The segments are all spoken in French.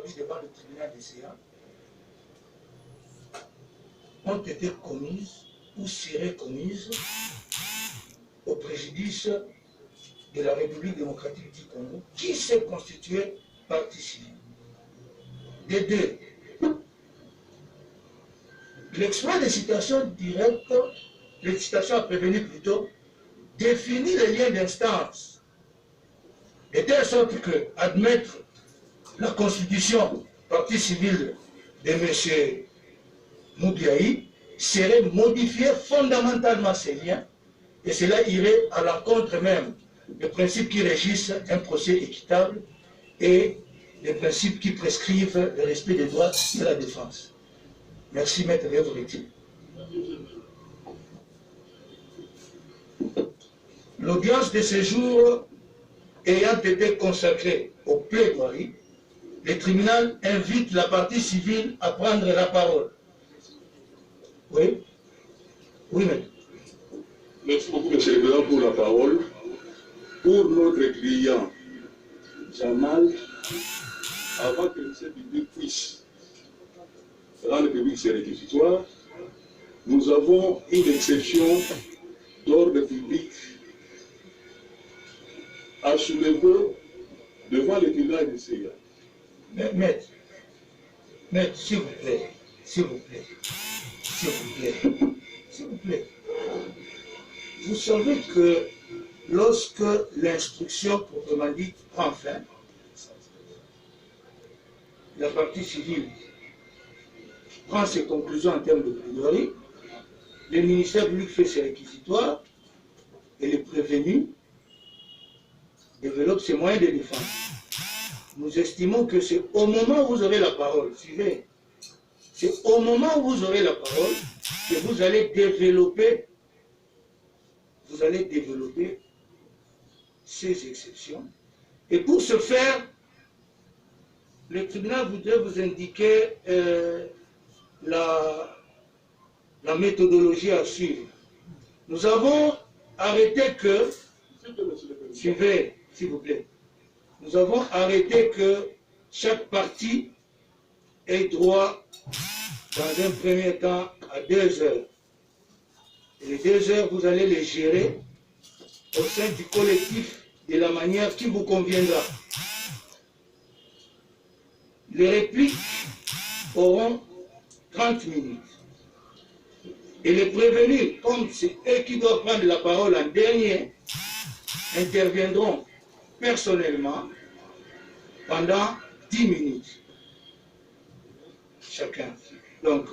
aujourd'hui devant le tribunal des CA ont été commises ou seraient commises au préjudice de la République démocratique du Congo, qui s'est constituée partie civile. Des deux, l'exploit des citations directes, les citations à prévenir plutôt, définit les liens d'instance, de telle sorte que admettre la constitution partie civile de M. Moubiaï serait modifier fondamentalement ces liens, et cela irait à l'encontre même des principes qui régissent un procès équitable et des principes qui prescrivent le respect des droits de la défense. Merci, maître Révretti. L'audience de ce jour ayant été consacrée au plaidoirie, le tribunal invite la partie civile à prendre la parole. Oui? Oui, maître. Merci beaucoup, M. le Président, pour la parole. Pour notre client Jamal, avant que le chef public puisse rendre public ses réquisitoires, nous avons une exception d'ordre public à soulever devant le tribunal de CA. Maître, s'il vous plaît, s'il vous plaît, s'il vous plaît, s'il vous plaît. Vous savez que lorsque l'instruction proprement dite prend fin, la partie civile prend ses conclusions en termes de plaidoirie, le ministère public fait ses réquisitoires et les prévenus développent ses moyens de défense. Nous estimons que c'est au moment où vous aurez la parole, suivez, c'est au moment où vous aurez la parole que vous allez développer ces exceptions. Et pour ce faire, le tribunal voudrait vous indiquer la méthodologie à suivre. Nous avons arrêté que, suivez, s'il vous plaît, nous avons arrêté que chaque partie ait droit, dans un premier temps, à 2 heures. Et les 2 heures, vous allez les gérer au sein du collectif de la manière qui vous conviendra. Les répliques auront 30 minutes. Et les prévenus, comme c'est eux qui doivent prendre la parole en dernier, interviendront personnellement pendant 10 minutes. Chacun. Donc,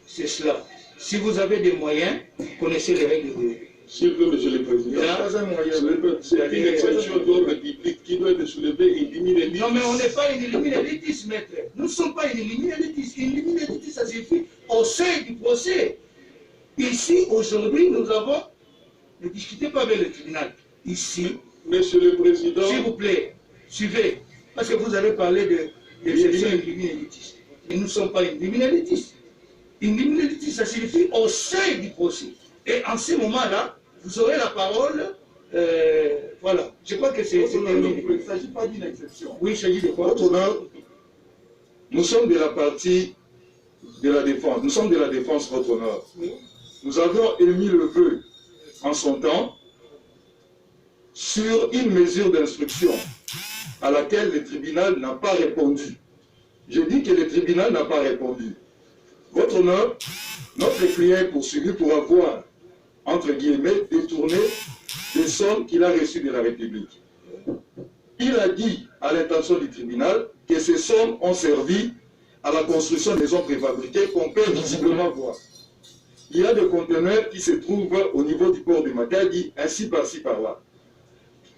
c'est cela. Si vous avez des moyens, vous connaissez les règles de... S'il vous plaît, Monsieur le Président, c'est une exception d'ordre public qui doit être soulevée et éliminer l'élitisme. Non, mais on n'est pas une élitisme, maître. Nous ne sommes pas une élitisme. Une élitisme, ça suffit au sein du procès. Ici, aujourd'hui, nous avons... Ne discutez pas avec le tribunal. Ici, Monsieur le Président, s'il vous plaît, suivez. Parce que vous avez parlé de l'exception élitiste. Et nous ne sommes pas une élitiste. Une élitiste, ça signifie au sein du procès. Et en ce moment-là, vous aurez la parole. Voilà. Je crois que c'est terminé. Il ne s'agit pas d'une exception. Oui, il s'agit de quoi? votre honneur, nous sommes de la partie de la défense. Nous sommes de la défense, votre honneur. Nous avons émis le vœu en son temps sur une mesure d'instruction à laquelle le tribunal n'a pas répondu. Je dis que le tribunal n'a pas répondu. Votre honneur, notre client est poursuivi pour avoir, entre guillemets, détourné des sommes qu'il a reçues de la République. Il a dit à l'intention du tribunal que ces sommes ont servi à la construction des maisons préfabriquées qu'on peut visiblement voir. Il y a des conteneurs qui se trouvent au niveau du port de Matadi, ainsi par-ci par-là.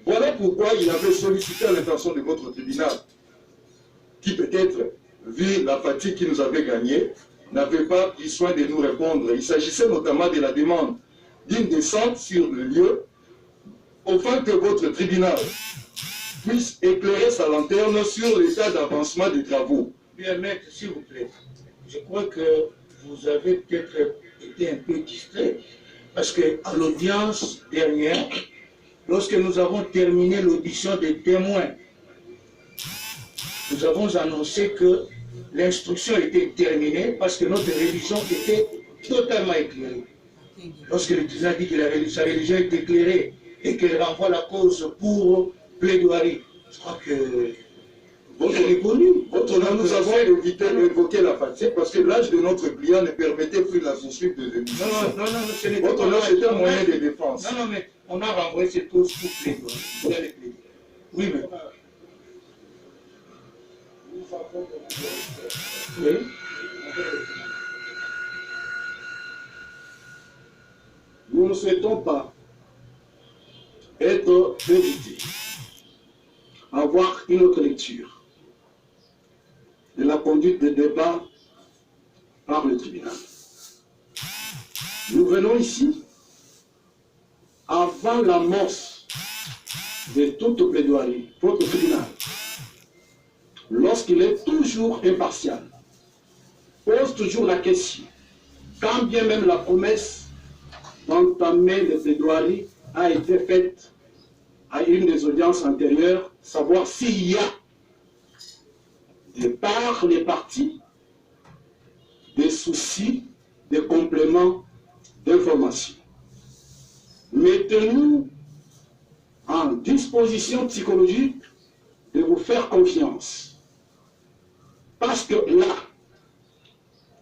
Voilà pourquoi il avait sollicité à l'intention de votre tribunal, qui peut-être, vu la fatigue qui nous avait gagnée, n'avait pas pris soin de nous répondre. Il s'agissait notamment de la demande d'une descente sur le lieu, afin que votre tribunal puisse éclairer sa lanterne sur l'état d'avancement des travaux. Bien, maître, s'il vous plaît, je crois que vous avez peut-être été un peu distrait, parce qu'à l'audience dernière, lorsque nous avons terminé l'audition des témoins, nous avons annoncé que l'instruction était terminée parce que notre religion était totalement éclairée. Lorsque le tribunal dit que sa religion est éclairée et qu'elle renvoie la cause pour plaidoirie, je crois que Votre nom, nous avons évoqué la fatigue parce que l'âge de notre client ne permettait plus la poursuite de l'émission. Non, ce n'était pas. Votre nom, c'était un moyen de défense. Non, mais on a renvoyé cette cause pour plaidoirie. Oui, mais. Oui. Nous ne souhaitons pas être invités à avoir une autre lecture de la conduite des débats par le tribunal. Nous venons ici avant l'amorce de toute plaidoirie pour le tribunal, lorsqu'il est toujours impartial, pose toujours la question, quand bien même la promesse d'entamer les plaidoiries a été faite à une des audiences antérieures, savoir s'il y a de par les parties des soucis, des compléments d'information. Mettez-nous en disposition psychologique de vous faire confiance. Parce que là,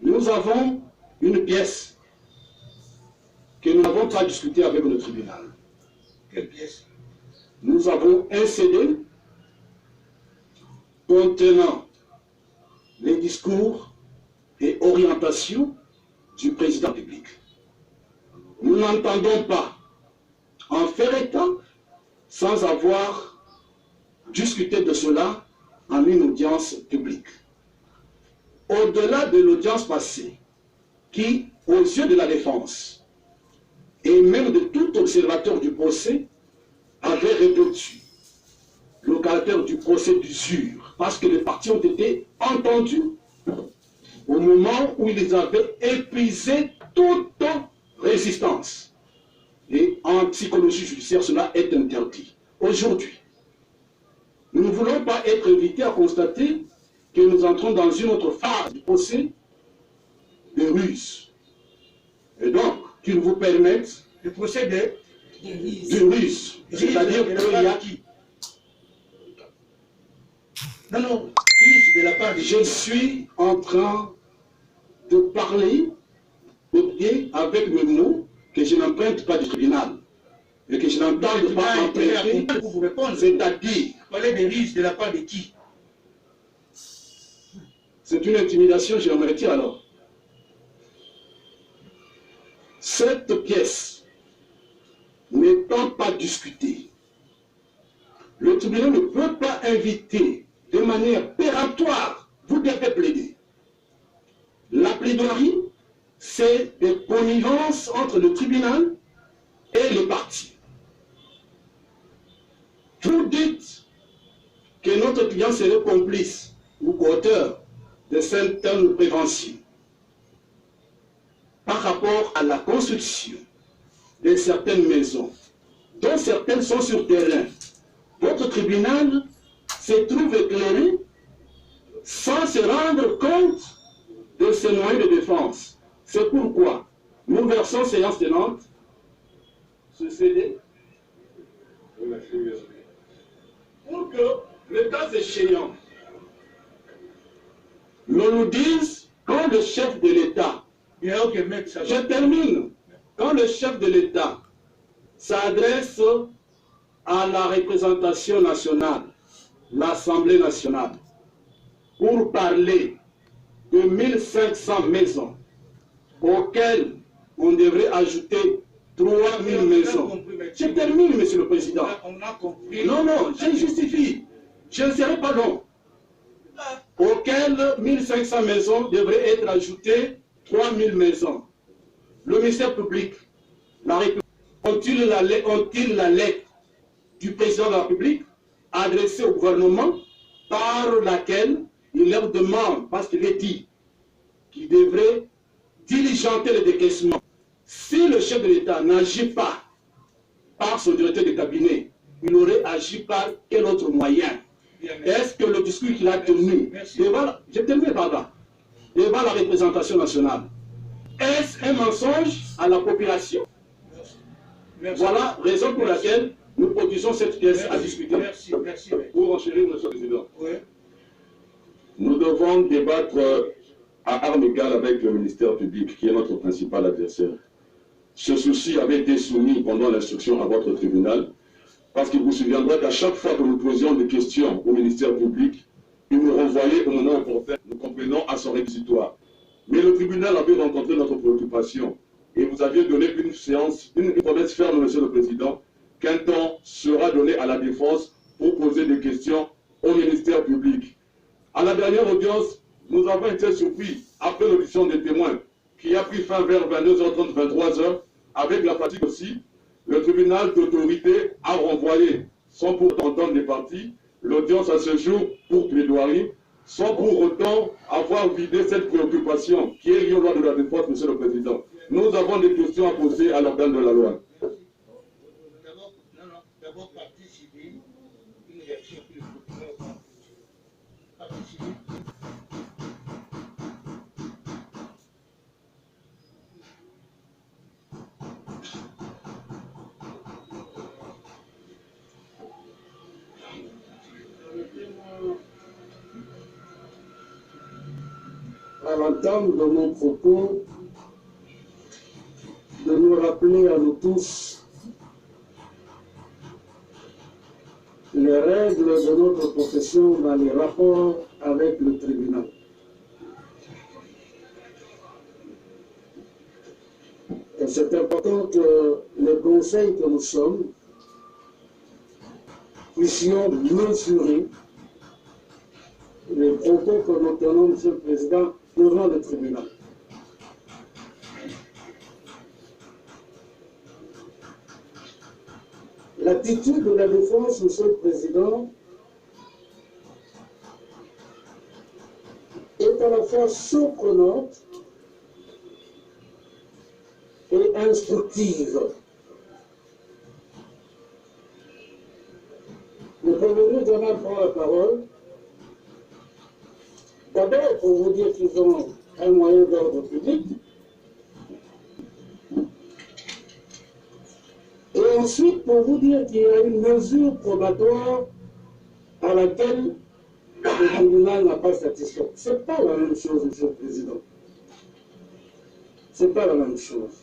nous avons une pièce que nous n'avons pas discutée avec le tribunal. Quelle pièce? Nous avons un CD contenant les discours et orientations du président public. Nous n'entendons pas en faire état sans avoir discuté de cela en une audience publique. Au-delà de l'audience passée, qui, aux yeux de la défense, et même de tout observateur du procès, avait revêtu le caractère du procès d'usure, parce que les parties ont été entendues au moment où ils avaient épuisé toute résistance. Et en psychologie judiciaire, cela est interdit. Aujourd'hui, nous ne voulons pas être invités à constater que nous entrons dans une autre phase du procès de ruse. Et donc, qu'ils vous permettent Le procès de ruse. C'est-à-dire qu'il y a qui? Non, ruse de la part de Je suis en train de parler avec mes mots que je n'emprunte pas du tribunal et que je n'entends pas emprunter, pour vous répondre. c'est-à-dire, Parler de ruse de la part de qui? c'est une intimidation, je me retire alors. Cette pièce n'étant pas discutée, le tribunal ne peut pas inviter de manière péremptoire, vous devez plaider. La plaidoirie, c'est des connivences entre le tribunal et les parties. Vous dites que notre client serait complice ou auteur de certaines préventions par rapport à la construction de certaines maisons, dont certaines sont sur terrain. Votre tribunal se trouve éclairé sans se rendre compte de ces moyens de défense. C'est pourquoi nous versons séance tenante ce CD pour que, le cas échéant, l'on nous dise quand le chef de l'État, je termine, quand le chef de l'État s'adresse à la représentation nationale, l'Assemblée nationale, pour parler de 1500 maisons auxquelles on devrait ajouter 3000 maisons. Je termine, Monsieur le Président. On a compris. Non, je justifie. Je ne serai pas long. Auxquelles 1500 maisons devraient être ajoutées 3000 maisons. Le ministère public, la République, ont-ils la lettre du président de la République adressée au gouvernement par laquelle il leur demande, parce qu'il est dit qu'il devrait diligenter le décaissement. Si le chef de l'État n'agit pas par son directeur de cabinet, il aurait agi par quel autre moyen? Est-ce que le discours qu'il a tenu devant, je termine par là, devant la représentation nationale, est-ce un mensonge à la population? Voilà la raison pour laquelle nous produisons cette pièce à discuter. Pour enchérir, M. le Président. Oui. Nous devons débattre à armes égales avec le ministère public, qui est notre principal adversaire. Ce souci avait été soumis pendant l'instruction à votre tribunal, parce qu'il vous souviendra qu'à chaque fois que nous posions des questions au ministère public, il nous renvoyait au moment opportun, nous comprenons à son réquisitoire. Mais le tribunal avait rencontré notre préoccupation et vous aviez donné une séance, une promesse ferme, Monsieur le Président, qu'un temps sera donné à la défense pour poser des questions au ministère public. À la dernière audience, nous avons été surpris, après l'audition des témoins, qui a pris fin vers 22h30, 23h, avec la fatigue aussi, le tribunal d'autorité a renvoyé, sans pour autant entendre les parties, l'audience à ce jour pour plaidoirie, sans pour autant avoir vidé cette préoccupation qui est liée aux lois de la défense, Monsieur le Président. Nous avons des questions à poser à l'organe de la loi. D'abord, partie civile, une réaction plus forte. Partie civile. À l'entame de mon propos, de nous rappeler à nous tous les règles de notre profession dans les rapports avec le tribunal. Et c'est important que les conseils que nous sommes puissions mesurer les propos que nous tenons, Monsieur le Président, devant le tribunal. L'attitude de la défense, Monsieur le Président, est à la fois surprenante et instructive. Le prévenu Donald prend la parole. D'abord, pour vous dire qu'ils ont un moyen d'ordre public. Et ensuite, pour vous dire qu'il y a une mesure probatoire à laquelle le tribunal n'a pas satisfait. Ce n'est pas la même chose, Monsieur le Président. Ce n'est pas la même chose.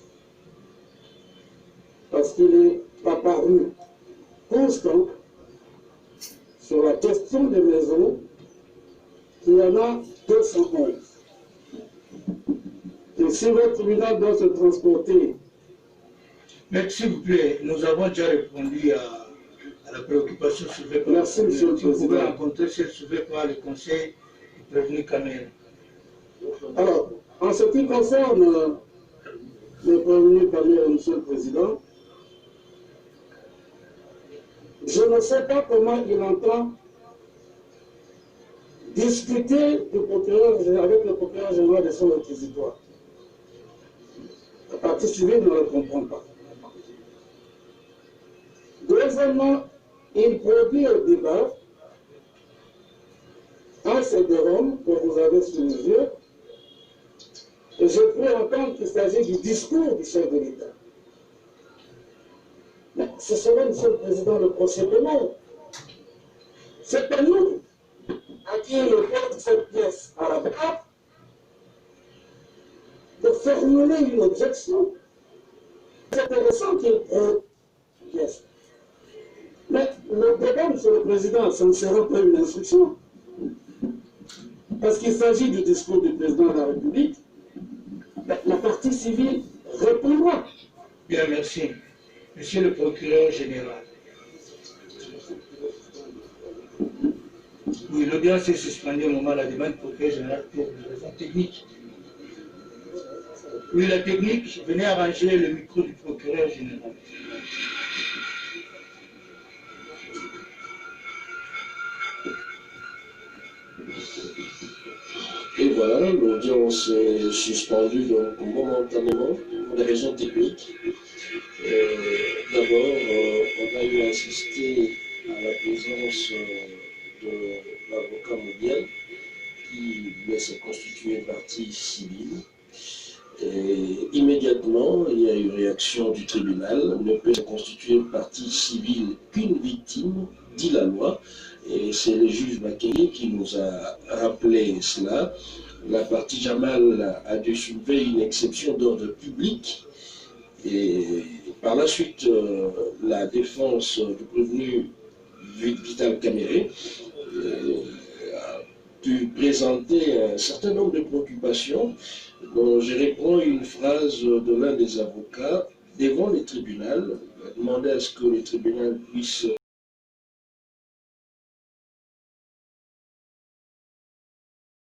Parce qu'il est apparu constant sur la question des maisons qu'il y en a 211. Et si le tribunal doit se transporter. Mais s'il vous plaît, nous avons déjà répondu à la préoccupation soulevée par Merci, Monsieur le Président. Vous pouvez rencontrer celle soulevée par le Conseil du prévenu Kamel. Alors, en ce qui concerne le prévenu Kamel, Monsieur le Président, je ne sais pas comment il entend discuter du procureur, avec le procureur général de son réquisitoire. La partie civile ne le comprend pas. Deuxièmement, il produit un débat en CD-ROM que vous avez sous les yeux, et je peux entendre qu'il s'agit du discours du chef de l'État. Mais ce serait, Monsieur le Président, le procès pénal. C'est à nous à qui il porte cette pièce à la barre de formuler une objection. C'est intéressant qu'il prenne une pièce. Mais le débat, Monsieur le Président, ça ne sera pas une instruction. Parce qu'il s'agit du discours du président de la République. La partie civile répondra. Bien, merci. Monsieur le procureur général. Oui, l'audience est suspendue au moment de la demande du procureur général pour des raisons techniques. Oui, la technique, venez arranger le micro du procureur général. Et voilà, l'audience est suspendue donc momentanément pour des raisons techniques. D'abord, on a eu à assister à la présence de l'avocat mondial qui voulait se constituer partie civile. Et immédiatement, il y a eu réaction du tribunal. Ne peut se constituer partie civile qu'une victime, dit la loi. Et c'est le juge Bakeli qui nous a rappelé cela. La partie Jamal a dû soulever une exception d'ordre public. Et par la suite, la défense du prévenu Vital Kamere a pu présenter un certain nombre de préoccupations dont je reprends une phrase de l'un des avocats devant le tribunal, demander à ce que le tribunal puisse